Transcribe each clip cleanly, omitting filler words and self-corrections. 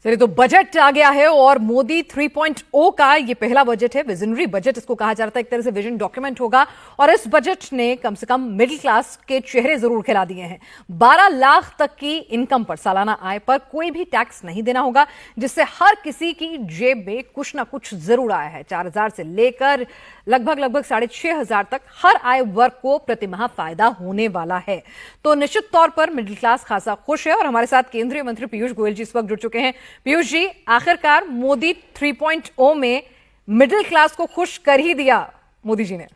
चलिए, तो बजट आ गया है और मोदी 3.0 का ये पहला बजट है। विजनरी बजट इसको कहा जाता है, एक तरह से विजन डॉक्यूमेंट होगा। और इस बजट ने कम से कम मिडिल क्लास के चेहरे जरूर खिला दिए हैं। 12 लाख तक की इनकम पर, सालाना आय पर कोई भी टैक्स नहीं देना होगा, जिससे हर किसी की जेब में कुछ ना कुछ जरूर आया है। 4,000 से लेकर लगभग 6,500 तक हर आय वर्ग को प्रतिमाह फायदा होने वाला है। तो निश्चित तौर पर मिडिल क्लास खासा खुश है। और हमारे साथ केंद्रीय मंत्री पीयूष गोयल जी इस वक्त जुड़ चुके हैं। पीयूष जी, आखिरकार मोदी 3.0 में मिडिल क्लास को खुश कर ही दिया मोदी जी ने।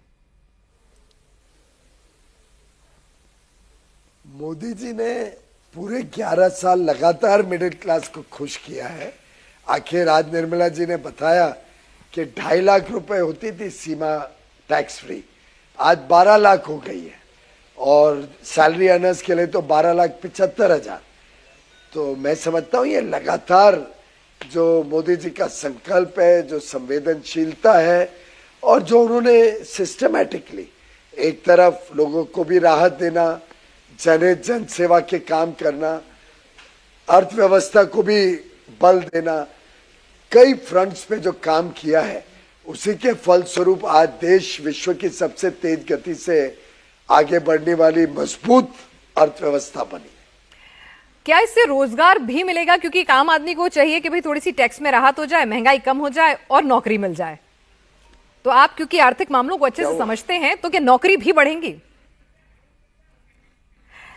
मोदी जी ने पूरे 11 साल लगातार मिडिल क्लास को खुश किया है। आखिर आज निर्मला जी ने बताया कि 2.5 लाख रुपए होती थी सीमा टैक्स फ्री, आज 12 लाख हो गई है। और सैलरी अर्नर्स के लिए तो 12,75,000। तो मैं समझता हूँ ये लगातार जो मोदी जी का संकल्प है, जो संवेदनशीलता है, और जो उन्होंने सिस्टमैटिकली एक तरफ लोगों को भी राहत देना, जन सेवा के काम करना, अर्थव्यवस्था को भी बल देना, कई फ्रंट्स पे जो काम किया है, उसी के फलस्वरूप आज देश विश्व की सबसे तेज गति से आगे बढ़ने वाली मजबूत अर्थव्यवस्था बनी। क्या इससे रोजगार भी मिलेगा? क्योंकि एक आम आदमी को चाहिए कि भाई थोड़ी सी टैक्स में राहत हो जाए, महंगाई कम हो जाए और नौकरी मिल जाए। तो आप क्योंकि आर्थिक मामलों को अच्छे से समझते हैं, तो क्या नौकरी भी बढ़ेंगी?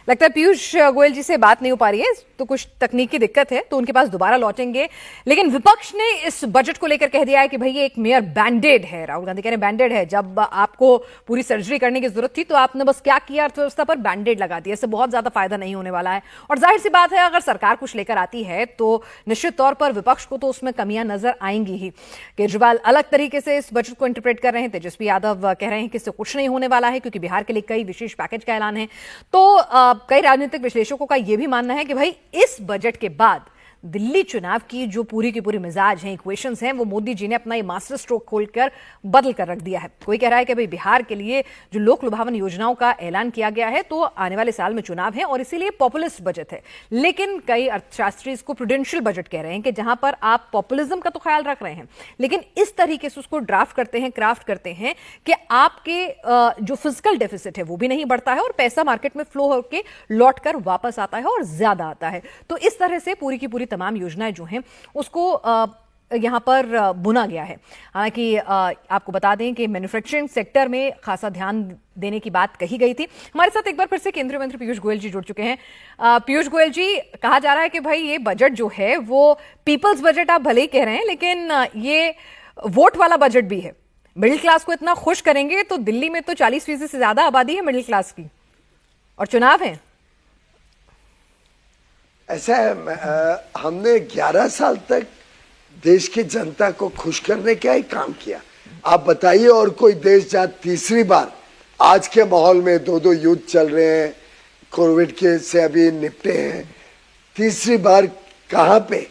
लगता है पीयूष गोयल जी से बात नहीं हो पा रही है, तो कुछ तकनीकी दिक्कत है, तो उनके पास दोबारा लौटेंगे। लेकिन विपक्ष ने इस बजट को लेकर कह दिया है कि भाई ये एक मेयर बैंडेड है। राहुल गांधी कह रहे हैं बैंडेड है। जब आपको पूरी सर्जरी करने की जरूरत थी तो आपने बस क्या किया, अर्थव्यवस्था पर बैंडेड लगा दिया। इससे बहुत ज्यादा फायदा नहीं होने वाला है। और जाहिर सी बात है, अगर सरकार कुछ लेकर आती है तो निश्चित तौर पर विपक्ष को तो उसमें कमियां नजर आएंगी ही। केजरीवाल अलग तरीके से इस बजट को इंटरप्रेट कर रहे हैं। तेजस्वी यादव कह रहे हैं कि इससे कुछ नहीं होने वाला है, क्योंकि बिहार के लिए कई विशेष पैकेज का ऐलान है। तो कई राजनीतिक विश्लेषकों का यह भी मानना है कि भाई इस बजट के बाद दिल्ली चुनाव की जो पूरी की पूरी मिजाज हैं, इक्वेशंस हैं, वो मोदी जी ने अपना ये मास्टर स्ट्रोक खोलकर बदल कर रख दिया है। कोई कह रहा है कि भाई बिहार के लिए जो लोक लुभावन योजनाओं का ऐलान किया गया है, तो आने वाले साल में चुनाव है और इसीलिए पॉपुलिस्ट बजट है। लेकिन कई अर्थशास्त्री इसको प्रूडेंशियल बजट कह रहे हैं कि जहां पर आप पॉपुलिज्म का तो ख्याल रख रहे हैं, लेकिन इस तरीके से उसको ड्राफ्ट करते हैं, क्राफ्ट करते हैं कि आपके जो फिजिकल डेफिसिट है वो भी नहीं बढ़ता है और पैसा मार्केट में फ्लो होकर लौट कर वापस आता है और ज्यादा आता है। तो इस तरह से पूरी की पूरी तमाम योजनाएं जो हैं उसको यहां पर बुना गया है। हालांकि आपको बता दें कि मैन्युफैक्चरिंग सेक्टर में खासा ध्यान देने की बात कही गई थी। हमारे साथ एक बार फिर से केंद्रीय मंत्री पीयूष गोयल जी जुड़ चुके हैं। पीयूष गोयल जी, कहा जा रहा है कि भाई ये बजट जो है वो पीपल्स बजट आप भले ही कह रहे हैं, लेकिन ये वोट वाला बजट भी है। मिडिल क्लास को इतना खुश करेंगे तो दिल्ली में तो 40% से ज्यादा आबादी है मिडिल क्लास की, और चुनाव है। ऐसा है, हमने 11 साल तक देश की जनता को खुश करने का ही काम किया। आप बताइए और कोई देश जहाँ तीसरी बार आज के माहौल में 2 युद्ध चल रहे हैं, कोविड के से अभी निपटे हैं, तीसरी बार कहाँ पे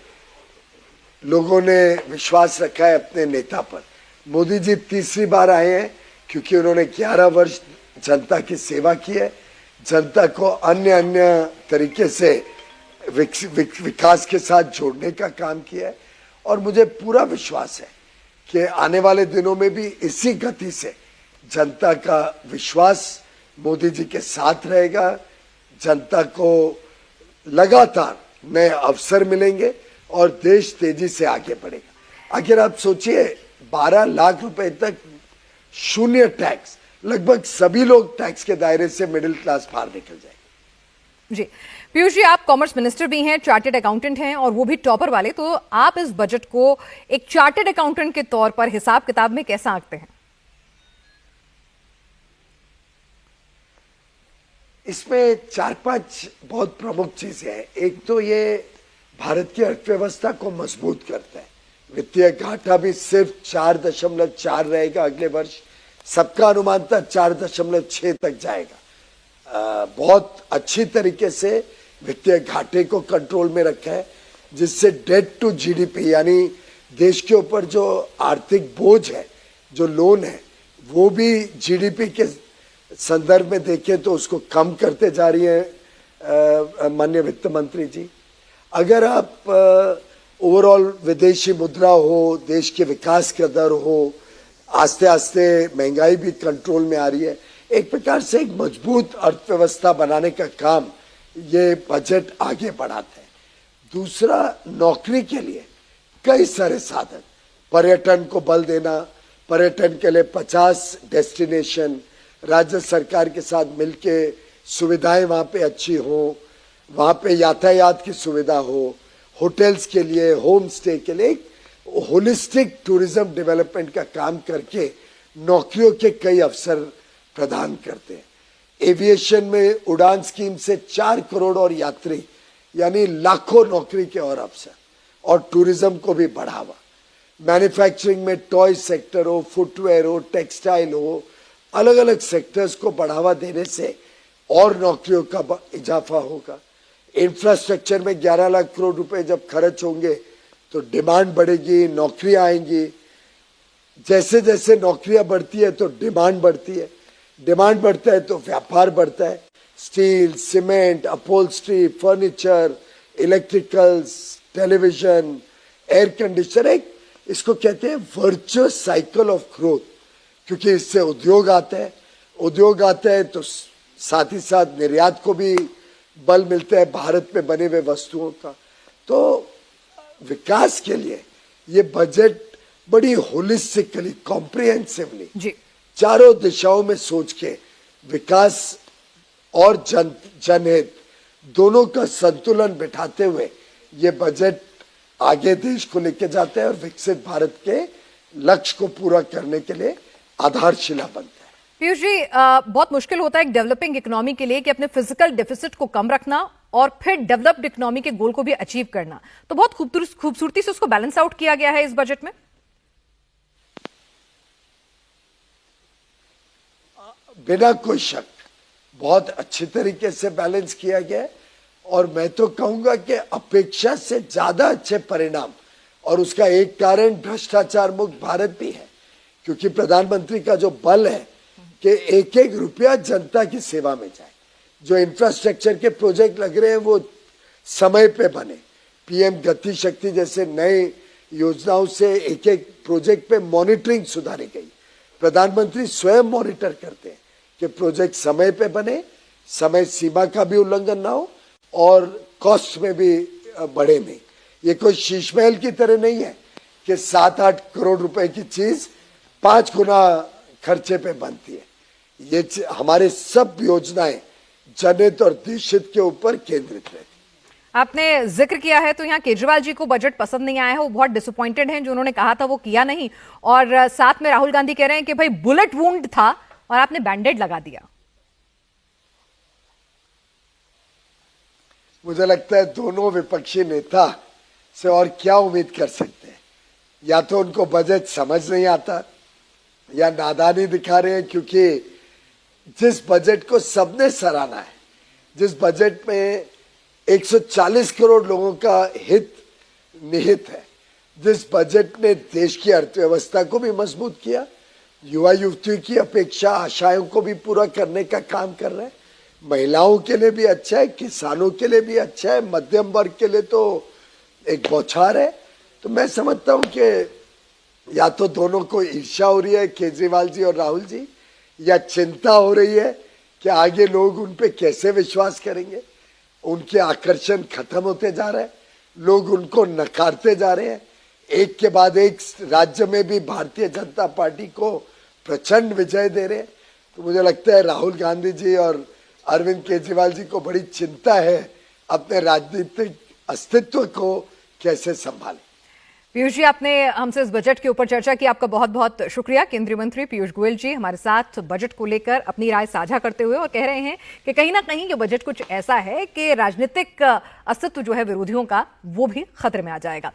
लोगों ने विश्वास रखा है अपने नेता पर। मोदी जी तीसरी बार आए हैं क्योंकि उन्होंने 11 वर्ष जनता की सेवा की है, जनता को अन्य तरीके से विकास के साथ जोड़ने का काम किया है। और मुझे पूरा विश्वास है कि आने वाले दिनों में भी इसी गति से जनता का विश्वास मोदी जी के साथ रहेगा। जनता को लगातार नए अवसर मिलेंगे और देश तेजी से आगे बढ़ेगा। आखिर आप सोचिए, 12 लाख रुपए तक शून्य टैक्स, लगभग सभी लोग टैक्स के दायरे से मिडिल क्लास बाहर निकल जाएंगे। जी पीयूष जी, आप कॉमर्स मिनिस्टर भी हैं, चार्टर्ड अकाउंटेंट हैं और वो भी टॉपर वाले, तो आप इस बजट को एक चार्टर्ड अकाउंटेंट के तौर पर हिसाब किताब में कैसा आंकते हैं? इसमें 4-5 बहुत प्रमुख चीजें हैं। एक तो ये भारत की अर्थव्यवस्था को मजबूत करता है। वित्तीय घाटा भी सिर्फ 4.4 रहेगा अगले वर्ष, सबका अनुमान था 4.6 तक जाएगा। बहुत अच्छी तरीके से वित्तीय घाटे को कंट्रोल में रखा है, जिससे डेट टू जीडीपी यानी देश के ऊपर जो आर्थिक बोझ है, जो लोन है, वो भी जीडीपी के संदर्भ में देखें तो उसको कम करते जा रही है माननीय वित्त मंत्री जी। अगर आप ओवरऑल विदेशी मुद्रा हो, देश के विकास का दर हो, आस्ते आस्ते महंगाई भी कंट्रोल में आ रही है। एक प्रकार से एक मजबूत अर्थव्यवस्था बनाने का काम ये बजट आगे बढ़ाते हैं। दूसरा, नौकरी के लिए कई सारे साधन, पर्यटन को बल देना, पर्यटन के लिए 50 डेस्टिनेशन, राज्य सरकार के साथ मिलके सुविधाएं वहां पे अच्छी हो, वहां पे यातायात की सुविधा हो, होटल्स के लिए, होम स्टे के लिए होलिस्टिक टूरिज्म डेवलपमेंट का काम करके नौकरियों के कई अवसर प्रदान करते हैं। एविएशन में उड़ान स्कीम से 4 करोड़ और यात्री, यानी लाखों नौकरी के और अवसर, और टूरिज्म को भी बढ़ावा। मैन्युफैक्चरिंग में टॉय सेक्टर हो, फुटवेयर हो, टेक्सटाइल हो, अलग अलग सेक्टर्स को बढ़ावा देने से और नौकरियों का इजाफा होगा। इंफ्रास्ट्रक्चर में 11 लाख करोड़ रुपए जब खर्च होंगे तो डिमांड बढ़ेगी, नौकरियां आएंगी। जैसे जैसे नौकरियां बढ़ती है तो डिमांड बढ़ती है, डिमांड बढ़ता है तो व्यापार बढ़ता है। Steel, cement, upholstery, furniture, electricals, television, air conditioner, एक इसको कहते हैं वर्चुअस साइकिल ऑफ ग्रोथ, क्योंकि इससे उद्योग आता है, उद्योग आता है तो साथ ही साथ निर्यात को भी बल मिलता है, भारत में बने हुए वस्तुओं का। तो विकास के लिए ये बजट बड़ी होलिस्टिकली, कॉम्प्रिहेंसिवली जी, चारों दिशाओं में सोच के विकास और जनहित दोनों का संतुलन बिठाते हुए ये बजट आगे देश को लेके जाता है और विकसित भारत के लक्ष्य को पूरा करने के लिए आधारशिला बनता है। पीयूष जी, बहुत मुश्किल होता है एक डेवलपिंग इकोनॉमी के लिए कि अपने फिजिकल डेफिसिट को कम रखना और फिर डेवलप्ड इकोनॉमी के गोल को भी अचीव करना। तो बहुत खूबसूरती से उसको बैलेंस आउट किया गया है इस बजट में। बिना कोई शक बहुत अच्छी तरीके से बैलेंस किया गया है, और मैं तो कहूंगा कि अपेक्षा से ज्यादा अच्छे परिणाम, और उसका एक कारण भ्रष्टाचार मुक्त भारत भी है, क्योंकि प्रधानमंत्री का जो बल है कि एक एक रुपया जनता की सेवा में जाए। जो इंफ्रास्ट्रक्चर के प्रोजेक्ट लग रहे हैं वो समय पे बने। पीएम गति शक्ति जैसे नए योजनाओं से एक एक प्रोजेक्ट पे मॉनिटरिंग सुधारी गई। प्रधानमंत्री स्वयं मॉनिटर करते हैं कि प्रोजेक्ट समय पे बने, समय सीमा का भी उल्लंघन ना हो और कॉस्ट में भी बढ़े नहीं। ये कोई शीश महल की तरह नहीं है कि 7-8 करोड़ रुपए की चीज 5 गुना खर्चे पे बनती है। ये हमारे सब योजनाएं जनहित और देशहित के ऊपर केंद्रित रहती। आपने जिक्र किया है तो यहाँ केजरीवाल जी को बजट पसंद नहीं आया है, वो बहुत डिसअपॉइंटेड हैं, जो उन्होंने कहा था वो किया नहीं, और साथ में राहुल गांधी कह रहे हैं कि भाई बुलेट वुंड था और आपने बैंडेड लगा दिया। मुझे लगता है दोनों विपक्षी नेता से और क्या उम्मीद कर सकते हैं। या तो उनको बजट समझ नहीं आता या नादानी दिखा रहे हैं, क्योंकि जिस बजट को सबने सराहना है, जिस बजट में 140 करोड़ लोगों का हित निहित है, जिस बजट ने देश की अर्थव्यवस्था को भी मजबूत किया, युवा युवतियों की अपेक्षा आशाओं को भी पूरा करने का काम कर रहे हैं, महिलाओं के लिए भी अच्छा है, किसानों के लिए भी अच्छा है, मध्यम वर्ग के लिए तो एक बौछार है। तो मैं समझता हूं कि या तो दोनों को ईर्ष्या हो रही है, केजरीवाल जी और राहुल जी, या चिंता हो रही है कि आगे लोग उन पे कैसे विश्वास करेंगे। उनके आकर्षण खत्म होते जा रहे हैं, लोग उनको नकारते जा रहे हैं। एक के बाद एक राज्य में भी भारतीय जनता पार्टी को प्रचंड विजय दे रहे हैं। तो मुझे लगता है राहुल गांधी जी और अरविंद केजरीवाल जी को बड़ी चिंता है अपने राजनीतिक अस्तित्व को कैसे संभालें। पीयूष जी, आपने हमसे इस बजट के ऊपर चर्चा की, आपका बहुत बहुत शुक्रिया। केंद्रीय मंत्री पीयूष गोयल जी हमारे साथ बजट को लेकर अपनी राय साझा करते हुए और कह रहे हैं कि कहीं ना कहीं ये बजट कुछ ऐसा है कि राजनीतिक अस्तित्व जो है विरोधियों का वो भी खतरे में आ जाएगा।